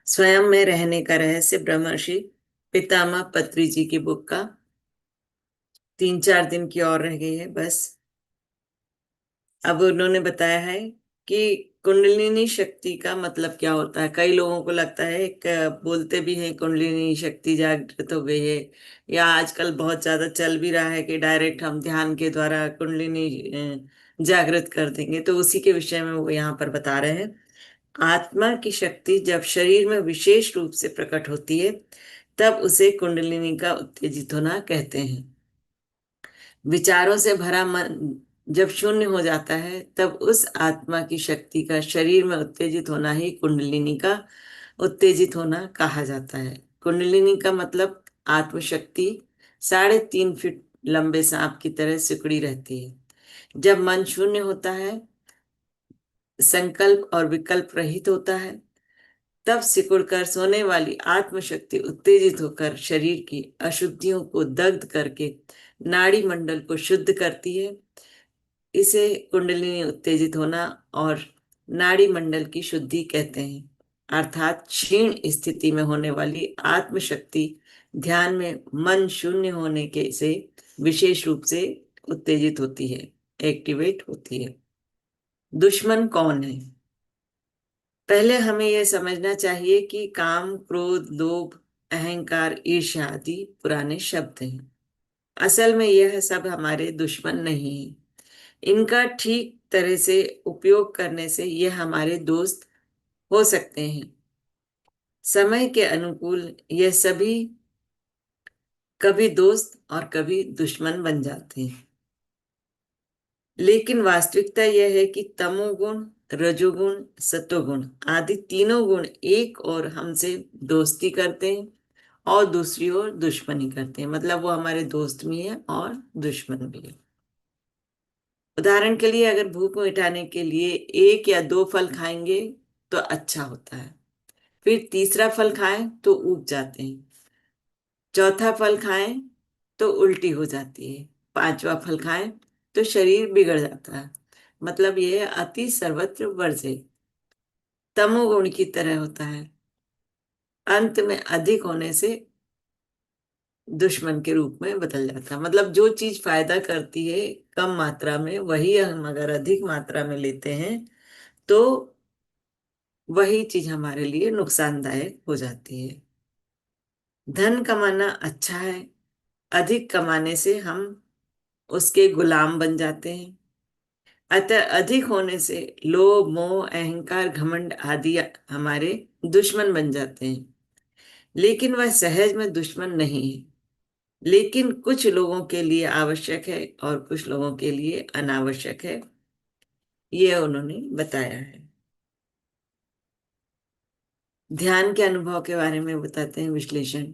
स्वयं में रहने का रहस्य, ब्रह्मर्षि पितामह पत्री जी की बुक का। 3-4 दिन की और रह गई है बस। अब उन्होंने बताया है कि कुंडलिनी शक्ति का मतलब क्या होता है। कई लोगों को लगता है बोलते भी हैं कुंडलिनी शक्ति जागृत हो गई है, या आजकल बहुत ज्यादा चल भी रहा है कि डायरेक्ट हम ध्यान के द्वारा कुंडलिनी जागृत कर देंगे। तो उसी के विषय में वो यहाँ पर बता रहे हैं। आत्मा की शक्ति जब शरीर में विशेष रूप से प्रकट होती है, तब उसे कुंडलिनी का उत्तेजित होना कहते हैं। विचारों से भरा मन जब शून्य हो जाता है, तब उस आत्मा की शक्ति का शरीर में उत्तेजित होना ही कुंडलिनी का उत्तेजित होना कहा जाता है। कुंडलिनी का मतलब आत्मशक्ति 3.5 फीट लंबे सांप की तरह सिकुड़ी रहती है। जब मन शून्य होता है, संकल्प और विकल्प रहित होता है, तब सिकुड़कर सोने वाली आत्मशक्ति उत्तेजित होकर शरीर की अशुद्धियों को दग्ध करके नाड़ी मंडल को शुद्ध करती है। इसे कुंडलिनी उत्तेजित होना और नाड़ी मंडल की शुद्धि कहते हैं। अर्थात क्षीण स्थिति में होने वाली आत्मशक्ति ध्यान में मन शून्य होने के से विशेष रूप से उत्तेजित होती है, एक्टिवेट होती है। दुश्मन कौन है? पहले हमें यह समझना चाहिए कि काम, क्रोध, लोभ, अहंकार, ईर्ष्या आदि पुराने शब्द हैं। असल में यह सब हमारे दुश्मन नहीं है। इनका ठीक तरह से उपयोग करने से यह हमारे दोस्त हो सकते हैं। समय के अनुकूल यह सभी कभी दोस्त और कभी दुश्मन बन जाते हैं। लेकिन वास्तविकता यह है कि तमोगुण, रजोगुण, सत्वगुण आदि तीनों गुण एक और हमसे दोस्ती करते हैं और दूसरी ओर दुश्मनी करते हैं। मतलब वो हमारे दोस्त भी है और दुश्मन भी है। उदाहरण के लिए, अगर भूख मिटाने के लिए 1 या 2 फल खाएंगे तो अच्छा होता है। फिर तीसरा फल खाएं तो ऊब जाते हैं। चौथा फल खाएं तो उल्टी हो जाती है। पांचवा फल खाएं तो शरीर बिगड़ जाता है। मतलब ये अति सर्वत्र वर्जे, तमोगुण की तरह होता है। अंत में अधिक होने से दुश्मन के रूप में बदल जाता है। मतलब जो चीज फायदा करती है कम मात्रा में, वही हम अगर अधिक मात्रा में लेते हैं तो वही चीज हमारे लिए नुकसानदायक हो जाती है। धन कमाना अच्छा है। अधिक कमाने से हम उसके गुलाम बन जाते हैं। अतः अधिक होने से लोभ, मोह, अहंकार, घमंड आदि हमारे दुश्मन बन जाते हैं। लेकिन वह सहज में दुश्मन नहीं है। लेकिन कुछ लोगों के लिए आवश्यक है और कुछ लोगों के लिए अनावश्यक है, ये उन्होंने बताया है। ध्यान के अनुभव के बारे में बताते हैं विश्लेषण।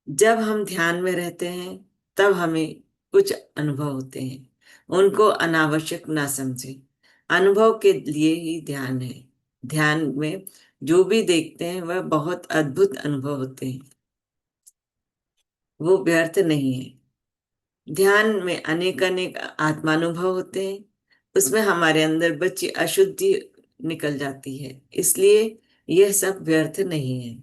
जब हम ध्यान में रहते हैं, तब हमें कुछ अनुभव होते हैं। उनको अनावश्यक ना समझें। अनुभव के लिए ही ध्यान है। ध्यान में जो भी देखते हैं वह बहुत अद्भुत अनुभव होते हैं। वो व्यर्थ नहीं है। ध्यान में अनेक अनेक आत्मानुभव होते हैं। उसमें हमारे अंदर बची अशुद्धि निकल जाती है। इसलिए यह सब व्यर्थ नहीं है।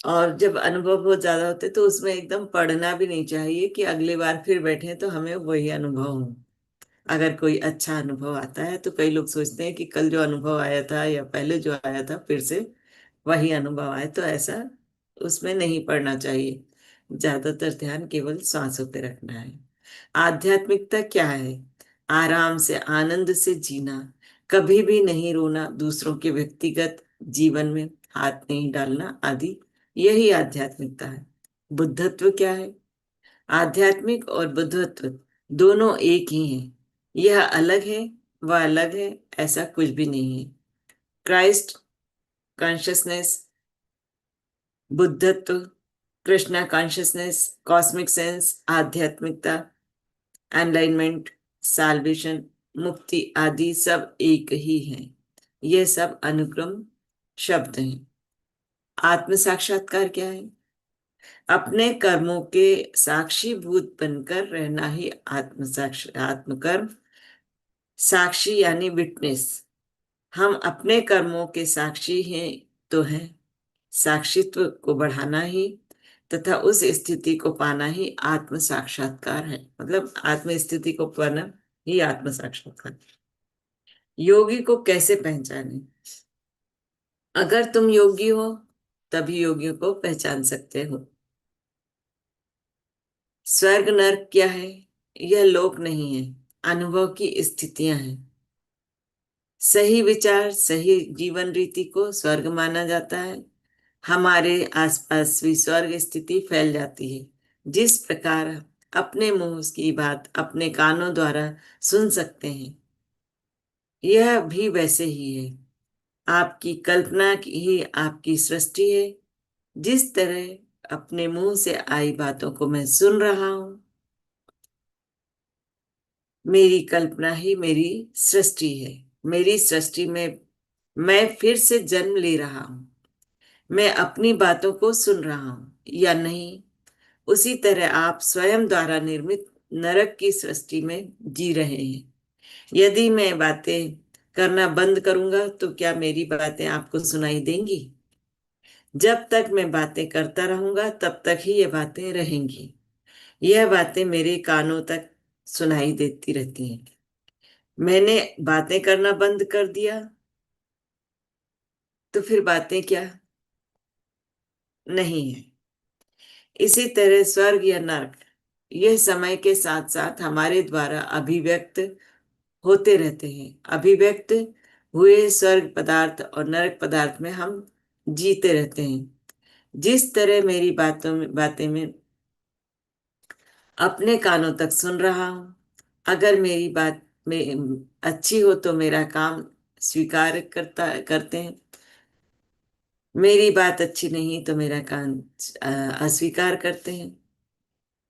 और जब अनुभव बहुत ज्यादा होते तो उसमें एकदम पढ़ना भी नहीं चाहिए कि अगली बार फिर बैठे तो हमें वही अनुभव हो। अगर कोई अच्छा अनुभव आता है तो कई लोग सोचते हैं कि कल जो अनुभव आया था या पहले जो आया था फिर से वही अनुभव आए, तो ऐसा उसमें नहीं पढ़ना चाहिए। ज्यादातर ध्यान केवल सांसों पे रखना है। आध्यात्मिकता क्या है? आराम से, आनंद से जीना, कभी भी नहीं रोना, दूसरों के व्यक्तिगत जीवन में हाथ नहीं डालना आदि, यही आध्यात्मिकता है। बुद्धत्व क्या है? आध्यात्मिक और बुद्धत्व दोनों एक ही हैं। यह अलग है, वह अलग है, ऐसा कुछ भी नहीं है। क्राइस्ट कॉन्शियसनेस, बुद्धत्व, कृष्णा कॉन्शियसनेस, कॉस्मिक सेंस, आध्यात्मिकता, एनलाइनमेंट, साल्वेशन, मुक्ति आदि सब एक ही हैं। ये सब अनुक्रम शब्द हैं। आत्म साक्षात्कार क्या है? अपने कर्मों के साक्षीभूत बनकर रहना ही आत्म कर्म साक्षी यानी विटनेस। हम अपने कर्मों के साक्षी हैं तो हैं। साक्षित्व को बढ़ाना ही तथा उस स्थिति को पाना ही आत्म साक्षात्कार है। मतलब आत्म स्थिति को पाना ही आत्म साक्षात्कार। योगी को कैसे पहचाने? अगर तुम योगी हो तभी योगियों को पहचान सकते हो। स्वर्ग नरक क्या है? यह लोक नहीं है, अनुभव की स्थितियां हैं। सही विचार, सही जीवन रीति को स्वर्ग माना जाता है। हमारे आसपास भी स्वर्ग स्थिति फैल जाती है। जिस प्रकार अपने मुंह की बात अपने कानों द्वारा सुन सकते हैं, यह भी वैसे ही है। आपकी कल्पना की ही आपकी सृष्टि है। जिस तरह अपने मुंह से आई बातों को मैं सुन रहा हूं, मेरी कल्पना ही मेरी सृष्टि है। मेरी सृष्टि में मैं फिर से जन्म ले रहा हूं। मैं अपनी बातों को सुन रहा हूं या नहीं, उसी तरह आप स्वयं द्वारा निर्मित नरक की सृष्टि में जी रहे हैं। यदि मैं बातें करना बंद करूंगा तो क्या मेरी बातें आपको सुनाई देंगी? जब तक मैं बातें करता रहूंगा तब तक ही ये बातें रहेंगी। यह बातें मेरे कानों तक सुनाई देती रहती हैं। मैंने बातें करना बंद कर दिया तो फिर बातें क्या नहीं है? इसी तरह स्वर्ग या नरक, यह समय के साथ साथ हमारे द्वारा अभिव्यक्त होते रहते हैं। अभिव्यक्त हुए स्वर्ग पदार्थ और नरक पदार्थ में हम जीते रहते हैं। जिस तरह मेरी बातें में अपने कानों तक सुन रहा हूं, अगर मेरी बात में अच्छी हो तो मेरा काम स्वीकार करते हैं। मेरी बात अच्छी नहीं तो मेरा कान अस्वीकार करते हैं।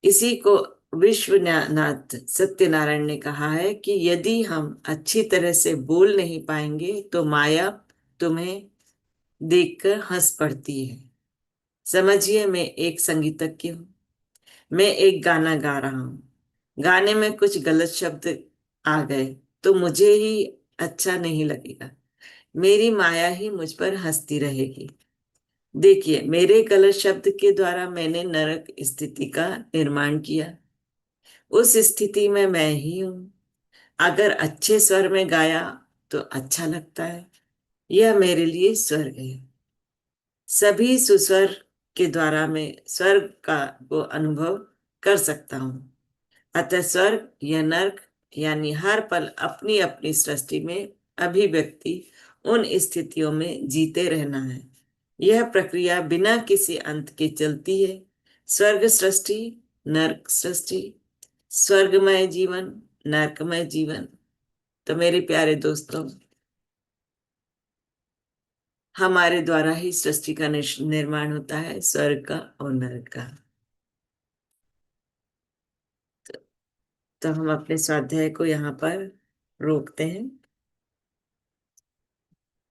इसी को विश्वनाथ सत्यनारायण ने कहा है कि यदि हम अच्छी तरह से बोल नहीं पाएंगे तो माया तुम्हें देखकर हंस पड़ती है। समझिए, मैं एक संगीतज्ञ हूँ। मैं एक गाना गा रहा हूँ। गाने में कुछ गलत शब्द आ गए तो मुझे ही अच्छा नहीं लगेगा। मेरी माया ही मुझ पर हंसती रहेगी। देखिए, मेरे गलत शब्द के द्वारा मैंने नरक स्थिति का निर्माण किया। उस स्थिति में मैं ही हूं। अगर अच्छे स्वर में गाया तो अच्छा लगता है। यह मेरे लिए स्वर्ग है। सभी सुस्वर के द्वारा मैं स्वर्ग का को अनुभव कर सकता हूँ। अतः स्वर्ग या नर्क यानी हर पल अपनी अपनी सृष्टि में अभिव्यक्ति उन स्थितियों में जीते रहना है। यह प्रक्रिया बिना किसी अंत के चलती है। स्वर्ग सृष्टि, नर्क सृष्टि, स्वर्गमय जीवन, नरकमय जीवन। तो मेरे प्यारे दोस्तों, हमारे द्वारा ही सृष्टि का निर्माण होता है, स्वर्ग का और नरक का। तो हम अपने स्वाध्याय को यहाँ पर रोकते हैं।